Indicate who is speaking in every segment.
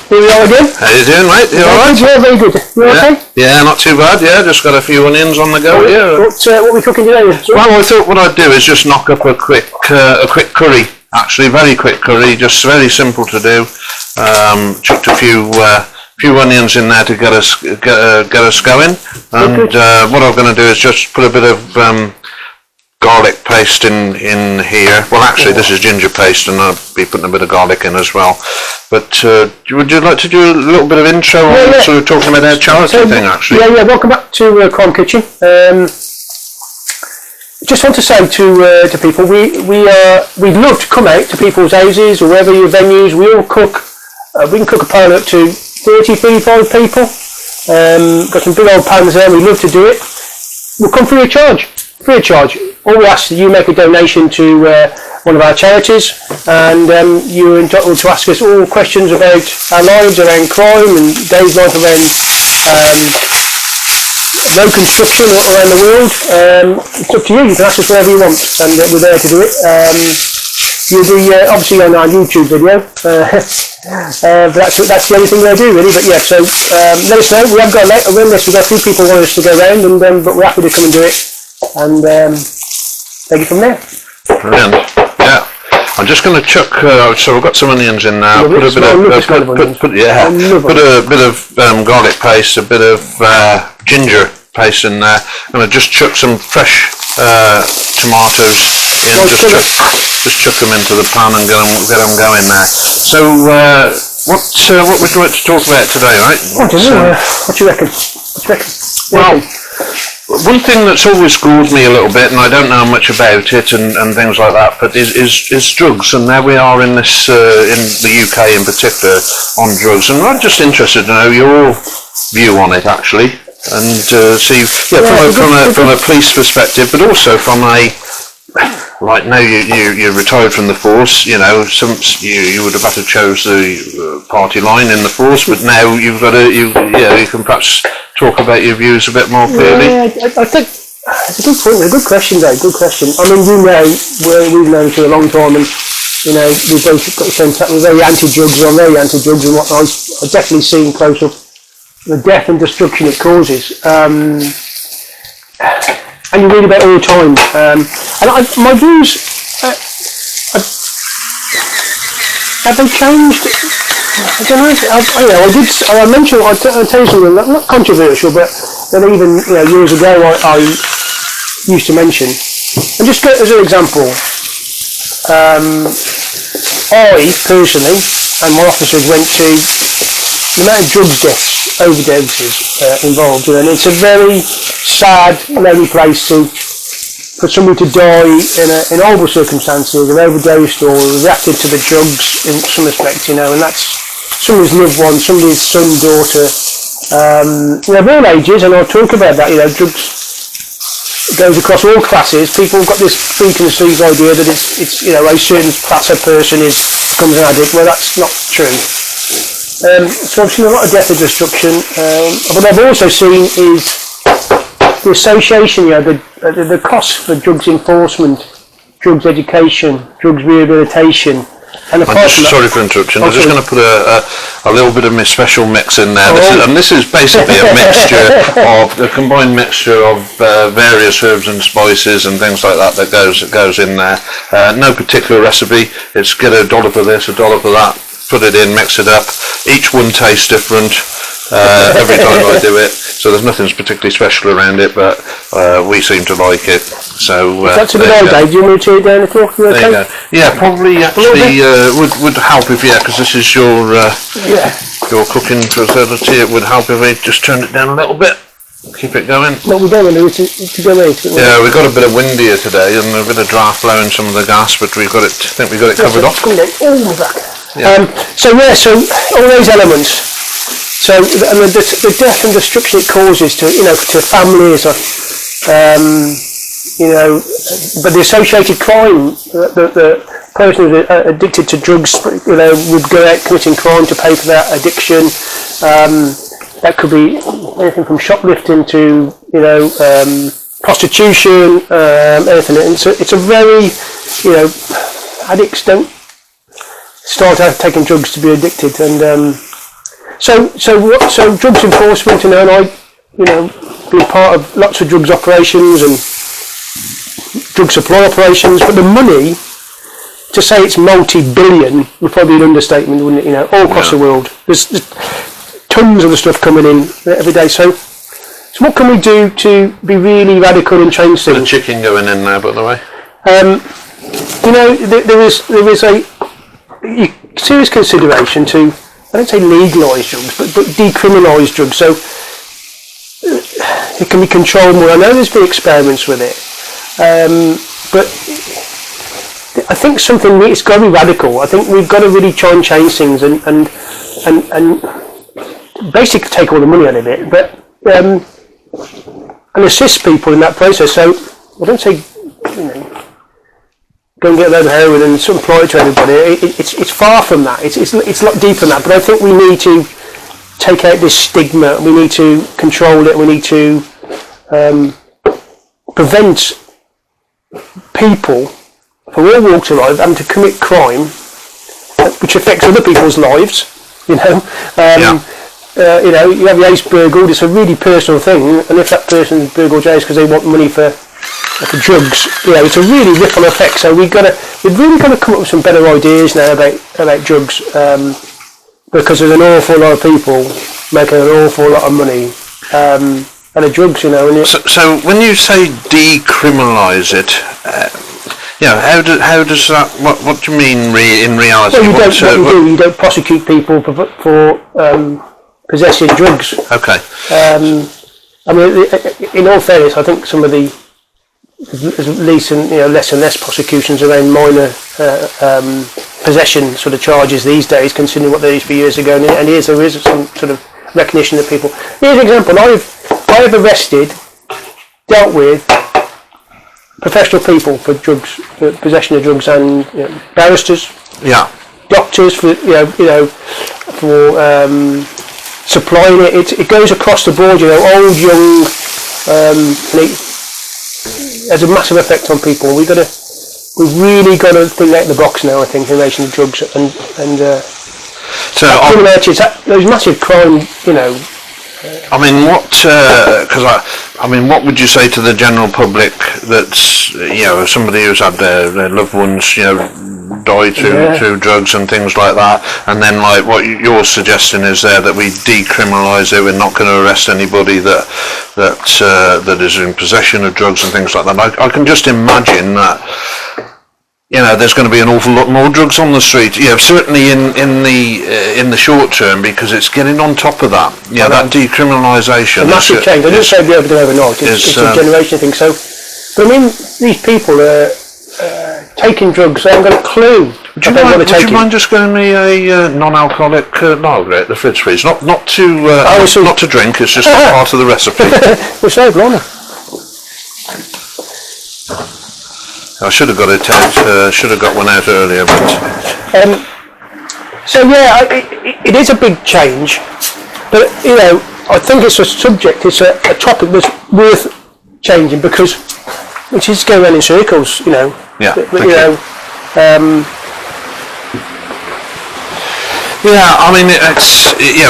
Speaker 1: Here we are again.
Speaker 2: How you doing, mate? You alright?
Speaker 1: Yeah, very good. You okay?
Speaker 2: Yeah, not too bad. Yeah, just got a few onions on the go here.
Speaker 1: What are we cooking today?
Speaker 2: Well, I thought what I'd do is just knock up a quick curry. Actually, very quick curry, just very simple to do. Chucked a few onions in there to get us going. And what I'm going to do is just put a bit of garlic paste in here. Well, actually, this is ginger paste, and I'll be putting a bit of garlic in as well. But would you like to do a little bit of intro on sort of talking about our charity thing, actually?
Speaker 1: Yeah. Welcome back to Crimekitchen. Just want to say to people, we love to come out to people's houses or wherever your venues. We all cook. We can cook a pan up to 30, 35 people. Got some big old pans there. We love to do it. We'll come free of charge. Free of charge. All we ask is you make a donation to one of our charities, and you're entitled to ask us all questions about our lives, around crime, and Dave's life around road construction around the world. It's up to you. You can ask us whatever you want, and we're there to do it. You'll be obviously on our YouTube video, but that's the only thing they do, really. But yeah, so let us know. We have got a win list. We've got a few people who want us to go around, and but we're happy to come and do it, and take it from there.
Speaker 2: Brilliant. Yeah. I'm just going to chuck. So we've got some onions in now. Put a bit of garlic paste, a bit of ginger paste in there. I'm going to just chuck some fresh tomatoes in. Just chuck them into the pan and get them going there. So what would you like to talk about today, right?
Speaker 1: What do you reckon?
Speaker 2: Well, one thing that's always schooled me a little bit, and I don't know much about it and things like that, but is drugs. And there we are in this in the UK in particular on drugs. And I'm just interested to know your view on it, actually, and see from a police perspective, but also from a right now you're retired from the force. You know, you would have had to chose the party line in the force, but now you've got you can perhaps talk about your views a bit more clearly.
Speaker 1: Yeah, I think it's a good point. A good question, Dave. Good question. I mean, we've known for a long time, and you know, we've both got the same. We're very anti-drugs. I'm very anti-drugs, and what I've definitely seen close up the death and destruction it causes. And you read about it all the time. And my views have they changed? I don't know. I mentioned. I'll tell you something not controversial, but that even years ago I used to mention. And just as an example, I personally and my officers went to the amount of drugs deaths, overdoses involved, and it's a very sad, lonely place for somebody to die in horrible circumstances, or overdosed, or reacted to the drugs in some respect, and that's somebody's loved one, somebody's son, daughter, of all ages, and I'll talk about that. Drugs goes across all classes. People have got this preconceived idea that it's a certain class of person becomes an addict. Well, that's not true. So I've seen a lot of death and destruction. What I've also seen is the association, the cost for drugs enforcement, drugs education, drugs rehabilitation. And
Speaker 2: sorry for interruption. I'm just going to put a little bit of my special mix in there. This is basically a combined mixture of various herbs and spices and things like that goes in there. No particular recipe. It's get a dollop of this, a dollop of that. Put it in, mix it up. Each one tastes different every time I do it. So there's nothing particularly special around it, but we seem to like it. So
Speaker 1: that's a good idea. Do you want me to eat down the floor?
Speaker 2: There you go. Yeah, probably actually would help if because this is your cooking facility. It would help if we just turned it down a little bit. Keep it going.
Speaker 1: What we're going to do to go out.
Speaker 2: Yeah, we've got a bit of wind here today and a bit of draft blowing some of the gas, but I think we've got it covered off.
Speaker 1: Oh, my back. Yeah. So all those elements. So the death and destruction it causes to families, but the associated crime, the person who's addicted to drugs, would go out committing crime to pay for that addiction. That could be anything from shoplifting to prostitution, anything. It's a very addicts don't start out taking drugs to be addicted, and So drugs enforcement, and I, been part of lots of drugs operations and drug supply operations, but the money, to say it's multi-billion would probably be an understatement, wouldn't it? All across the world. There's tons of the stuff coming in every day. So what can we do to be really radical and change things?
Speaker 2: The chicken going in there, by the way.
Speaker 1: There is a serious consideration to, I don't say legalise drugs, but decriminalise drugs, so it can be controlled more. I know there's been experiments with it, but I think it's got to be radical. I think we've got to really try and change things and basically take all the money out of it, but and assist people in that process. So I don't say, go and get a load of heroin and supply it to everybody. It's far from that. It's a lot deeper than that. But I think we need to take out this stigma. We need to control it. We need to prevent people from all walks of life having to commit crime, which affects other people's lives. You have your ace burgled. It's a really personal thing, and if that person's burgled your ace because they want money for drugs, it's a really ripple effect. So we've really got to come up with some better ideas now about drugs, because there's an awful lot of people making an awful lot of money out of drugs,
Speaker 2: So when you say decriminalise it, how does that? What do you mean in reality?
Speaker 1: Well, you don't prosecute people for possessing drugs.
Speaker 2: Okay.
Speaker 1: In all fairness, I think some of the less and less prosecutions around minor possession sort of charges these days, considering what they used to be years ago. And there is some sort of recognition of people. Here's an example. I've arrested, dealt with professional people for drugs, for possession of drugs, and barristers, doctors for supplying it. It goes across the board. Old, young, and it has a massive effect on people. We've really got to think out of the box now, I think, in relation to drugs and those massive crime.
Speaker 2: What would you say to the general public that's somebody who's had their loved ones die through drugs and things like that, and then like what you're suggesting is there that we decriminalise it. We're not going to arrest anybody that is in possession of drugs and things like that. I can just imagine that there's going to be an awful lot more drugs on the street. Certainly in the short term, because it's getting on top of that. That decriminalisation.
Speaker 1: A massive change. I didn't say it'd be able to do overnight. It's a generation thing. So, but these people are taking drugs. They haven't got a clue.
Speaker 2: Would you mind just getting me a non-alcoholic lager at the fridge, please? Not to drink. It's just part of the recipe.
Speaker 1: We're so blimey.
Speaker 2: I should have got it out. Should have got one out earlier, but.
Speaker 1: It is a big change, but I think it's a subject. It's a topic that's worth changing because it's just going around in circles.
Speaker 2: Yeah.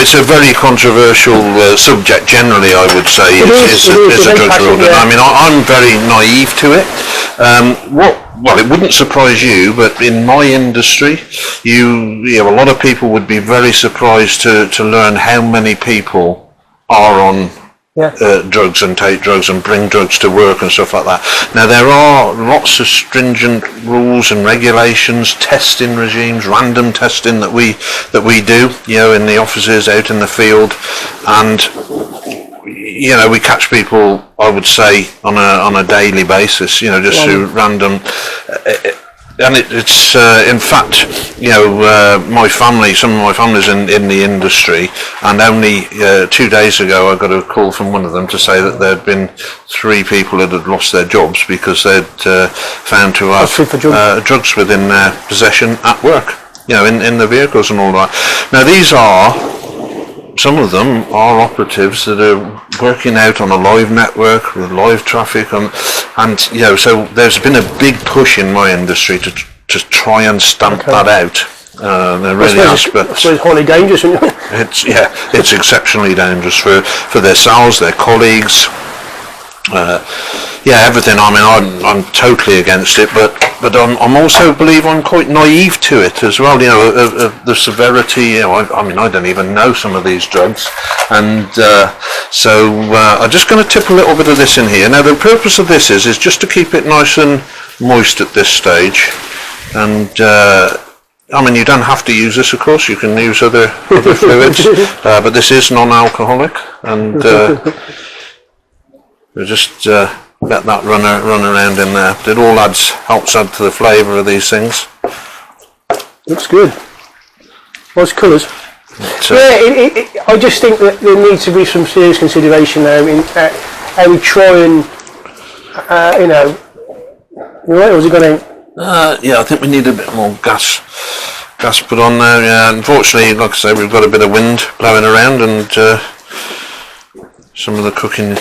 Speaker 2: It's a very controversial subject generally, I would say. It's a drug world. I'm very naive to it. It wouldn't surprise you, but in my industry, a lot of people would be very surprised to learn how many people are on drugs and take drugs and bring drugs to work and stuff like that. Now there are lots of stringent rules and regulations, testing regimes, random testing that we do, in the offices, out in the field, and we catch people, I would say, on a daily basis, just through random. And it's in fact, my family, some of my family's in the industry, and only 2 days ago I got a call from one of them to say that there had been 3 people that had lost their jobs because they'd found to have drugs within their possession at work, in the vehicles and all that. Now some of them are operatives that are working out on a live network with live traffic, and so there's been a big push in my industry to try and stamp that out. They really are. But
Speaker 1: it's highly dangerous, isn't it?
Speaker 2: It's exceptionally dangerous for themselves, their colleagues. Everything. I mean, I'm totally against it, but I'm also believe I'm quite naive to it as well. You know, of the severity. You know, I mean, I don't even know some of these drugs, and so I'm just going to tip a little bit of this in here. Now, the purpose of this is just to keep it nice and moist at this stage, and I mean, you don't have to use this, of course. You can use other fluids, but this is non-alcoholic, and we'll just let that run around in there. It all helps add to the flavour of these things.
Speaker 1: Looks good. Nice colours. I just think that there needs to be some serious consideration now in how we try and, or is it going to?
Speaker 2: I think we need a bit more gas put on there. Yeah, unfortunately, like I say, we've got a bit of wind blowing around, and some of the cooking.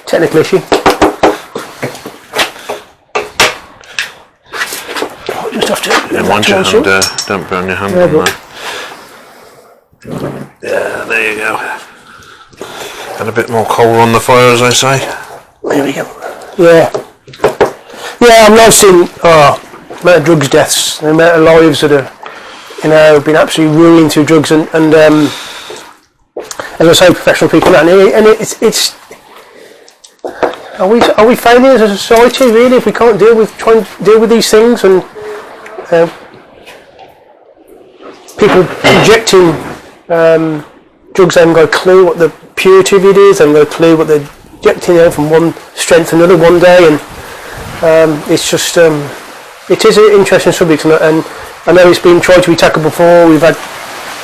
Speaker 1: Technical issue. Just have to.
Speaker 2: Mind your hand, don't burn your hand on there. Yeah, there you go. Got a bit more coal on the fire, as I say.
Speaker 1: There we go. Yeah, I'm noticing the amount of drugs deaths, the amount of lives that are, been absolutely ruining through drugs, and as I say, professional people, and it's. Are we failing as a society really if we can't try and deal with these things, and people injecting drugs haven't got a clue what the purity of it is, haven't got a clue what they're injecting from one strength to another one day, and it's just it is an interesting subject, and I know it's been tried to be tackled before. We've had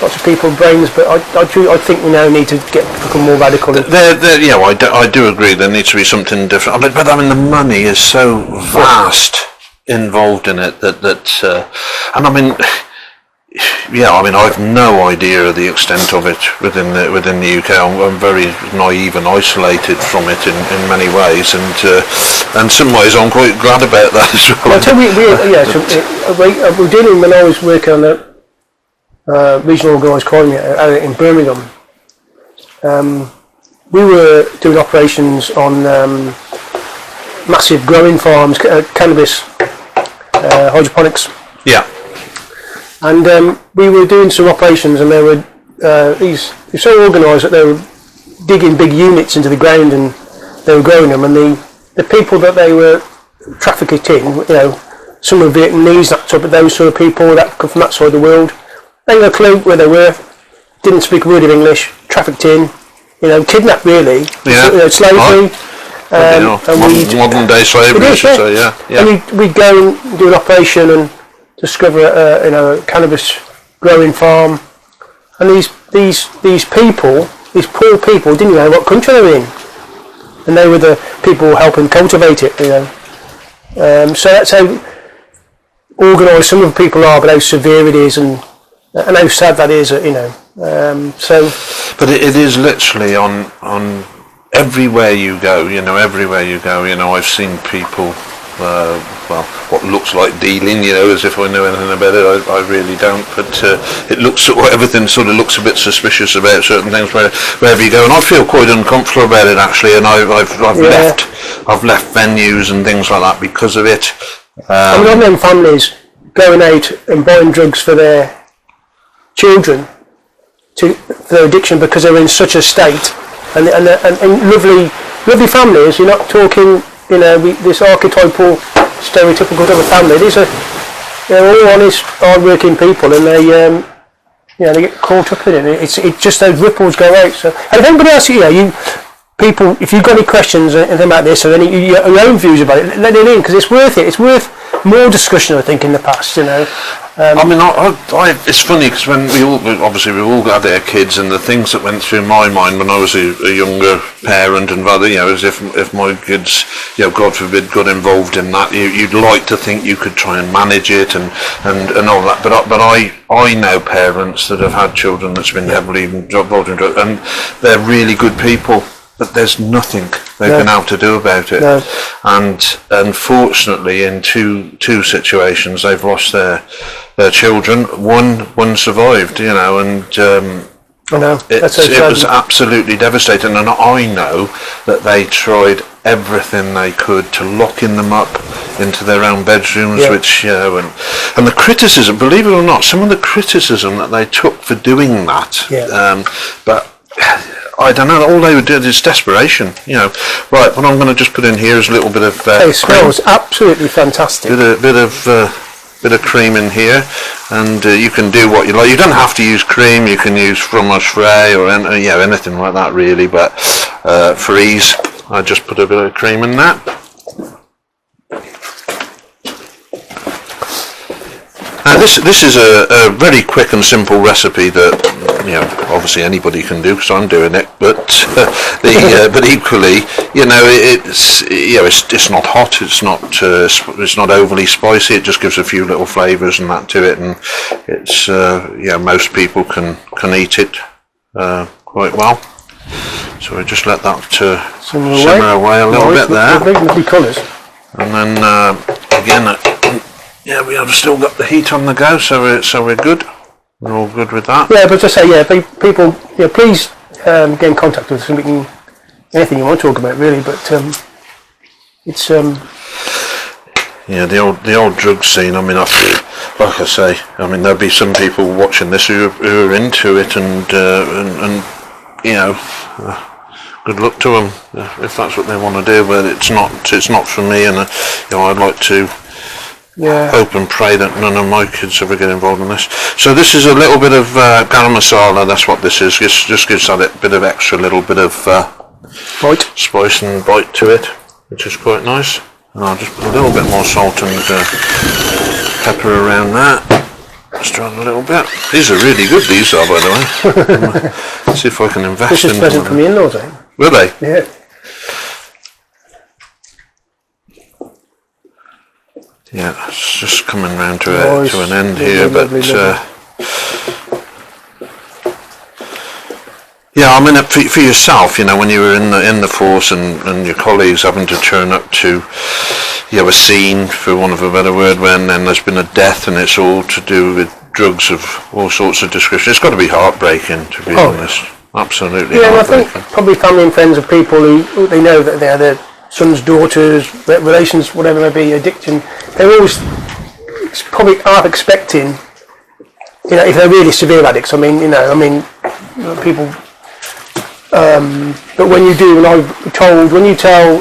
Speaker 1: lots of people brains, but I think we now need to become more radical.
Speaker 2: I do agree. There needs to be something different. But I mean, the money is so vast involved in it that and I mean, I've no idea of the extent of it within the UK. I'm very naive and isolated from it in many ways, and some ways I'm quite glad about that as well.
Speaker 1: We're dealing when I was working on the regional organised crime in Birmingham. We were doing operations on massive growing farms, cannabis, hydroponics.
Speaker 2: Yeah.
Speaker 1: And we were doing some operations, and they were they're so organised that they were digging big units into the ground, and they were growing them. And the people that they were trafficking, some were Vietnamese, that type of those sort of people that come from that side of the world. They had no clue where they were, didn't speak a word of English, trafficked in, kidnapped really, slavery.
Speaker 2: Modern day slavery, I should say, yeah.
Speaker 1: And we'd go and do an operation and discover a cannabis growing farm, and these people, these poor people, didn't know what country they were in, and they were the people helping cultivate it. So that's how organised some of the people are, but how severe it is, and how sad that is.
Speaker 2: But it is literally on everywhere you go. Everywhere you go. I've seen people. What looks like dealing, as if I know anything about it. I really don't, but it looks, everything sort of looks a bit suspicious about certain things wherever you go, and I feel quite uncomfortable about it actually, and I've left venues and things like that because of it.
Speaker 1: I've known families going out and buying drugs for their children for their addiction because they're in such a state, and lovely families. You're not talking. This archetypal, stereotypical type of family. These are, all honest, hard-working people, and they get caught up in it. It's just those ripples go out. So, and if anybody else, people, if you've got any questions or anything about this, or any your own views about it, let it in, because it's worth it. It's worth more discussion, I think, in the past.
Speaker 2: It's funny because when we've all got their kids, and the things that went through my mind when I was a younger parent and rather, as if my kids, God forbid, got involved in that, you'd like to think you could try and manage it and all that. But I know parents that have had children that's been heavily involved in drugs, and they're really good people. but there's nothing they've been able to do about it.
Speaker 1: No.
Speaker 2: And unfortunately, in two situations, they've lost their children. One survived, you know, and
Speaker 1: I know.
Speaker 2: it was absolutely devastating. And I know that they tried everything they could to locking them up into their own bedrooms, which, you know, and the criticism, believe it or not, some of the criticism that they took for doing that, but I don't know, all they would do is desperation, you know. Right, what I'm going to just put in here is a little bit of
Speaker 1: it smells absolutely fantastic.
Speaker 2: Bit of cream in here, and you can do what you like. You don't have to use cream. You can use fromage frais or anything like that, really. But for ease, I just put a bit of cream in that. Now this is a very quick and simple recipe that, you know, obviously anybody can do because I'm doing it. But but equally, you know, it's not hot. It's not overly spicy. It just gives a few little flavours and that to it, and it's most people can eat it quite well. So we just let that simmer away a little bit there.
Speaker 1: Lovely colours.
Speaker 2: And then again. We have still got the heat on the go, so we're good. We're all good with that. Yeah, but
Speaker 1: just say, people, please get in contact with us, and we can anything you want to talk about, really. But it's
Speaker 2: the old drug scene. I mean, like I say, I mean, there'll be some people watching this who are into it, and you know, good luck to them if that's what they want to do. But it's not for me, and I'd like to. Hope and pray that none of my kids ever get involved in this. So this is a little bit of garam masala. That's what this is. Just gives that a bit of extra, little bit of spice and bite to it, which is quite nice. And I'll just put a little bit more salt and pepper around that. Just add a little bit. These are really good. These are, by the way. Let's see if I can invest in them.
Speaker 1: This is present from the in-laws, eh?
Speaker 2: Will they?
Speaker 1: Yeah.
Speaker 2: Yeah, it's just coming round to an end here, but I mean, for yourself, you know, when you were in the force and your colleagues having to turn up to a scene, for want of a better word, when then there's been a death and it's all to do with drugs of all sorts of description. It's got to be heartbreaking, to be honest. Absolutely.
Speaker 1: Yeah, and I think probably family and friends of people who they know that they're their sons, daughters, relations, whatever it may be, addiction, they're always probably half expecting, you know, if they're really severe addicts. I mean, people. But when you do, when you tell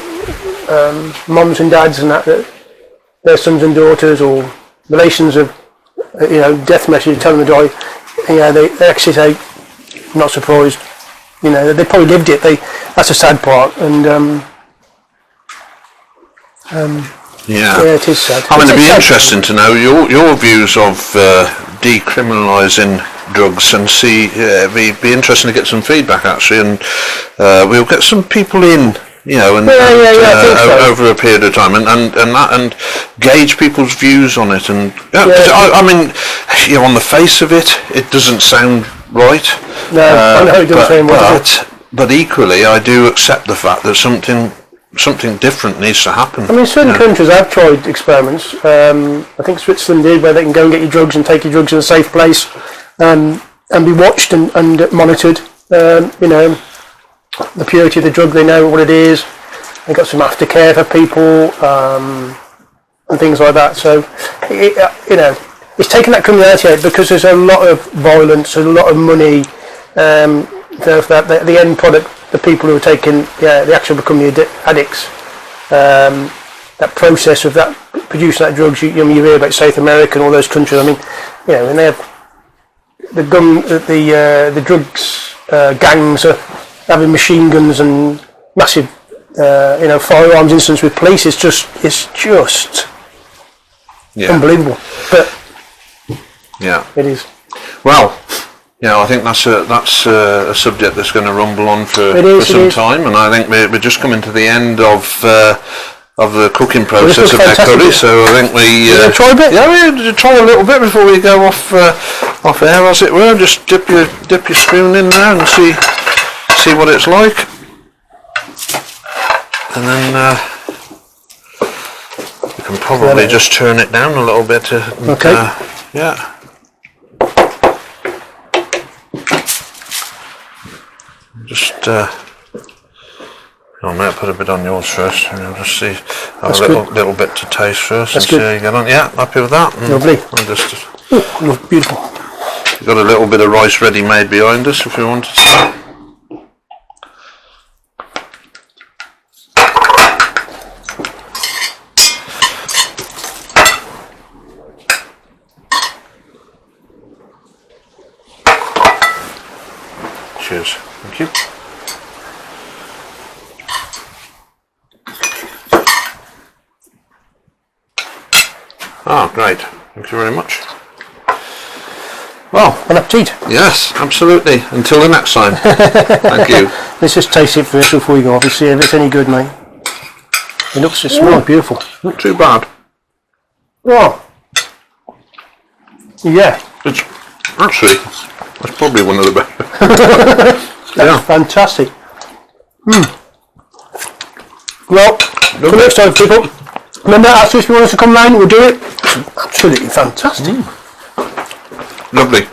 Speaker 1: mums and dads and that their sons and daughters or relations of, death messages, tell them to die, they actually say, I'm not surprised. You know, they probably lived it. That's the sad part, and. It is sad.
Speaker 2: I mean, it'd be interesting to know your views of decriminalising drugs, and be interesting to get some feedback actually, and we'll get some people in, over a period of time, and gauge people's views on it, and I mean, on the face of it, it doesn't sound right.
Speaker 1: No, I know it doesn't sound right.
Speaker 2: But equally, I do accept the fact that something different needs to happen.
Speaker 1: I mean, certain countries have tried experiments. I think Switzerland did, where they can go and get your drugs and take your drugs in a safe place, and be watched and monitored. The purity of the drug, they know what it is. They got some aftercare for people and things like that. So, it's taken that criminality out because there's a lot of violence, a lot of money. The end product, the people who are taking the actual becoming addicts, that process of that producing that drugs. You hear about South America and all those countries. I mean, and they have the drugs gangs are having machine guns and massive firearms incidents with police. It's just unbelievable. But it is.
Speaker 2: Well. I think that's a subject that's going to rumble on for some time, and I think we're just coming to the end of the cooking process of that curry. So I think we
Speaker 1: try a bit.
Speaker 2: We try a little bit before we go off air, as it were. Just dip your spoon in there and see what it's like. and then you can probably just turn it down a little bit.
Speaker 1: Okay.
Speaker 2: Yeah. Just, I might put a bit on yours first, and we'll just see. Have a little bit to taste first.
Speaker 1: That's
Speaker 2: and
Speaker 1: good.
Speaker 2: see how you get on. Yeah, happy with that.
Speaker 1: Lovely.
Speaker 2: And just,
Speaker 1: Oh, beautiful.
Speaker 2: you've got a little bit of rice ready made behind us if you wanted to. Cheers. Thank you. Ah, great. Thank you very much.
Speaker 1: Well, bon appetit.
Speaker 2: Yes, absolutely. Until the next time. Thank you.
Speaker 1: Let's just taste it first before we go off and see if it's any good, mate. It smells beautiful.
Speaker 2: Not too bad.
Speaker 1: Oh. Yeah.
Speaker 2: It's actually, that's probably one of the best.
Speaker 1: That's fantastic. Well, till next time, people. Remember, ask us if you want us to come round, we'll do it. It's absolutely fantastic.
Speaker 2: Lovely.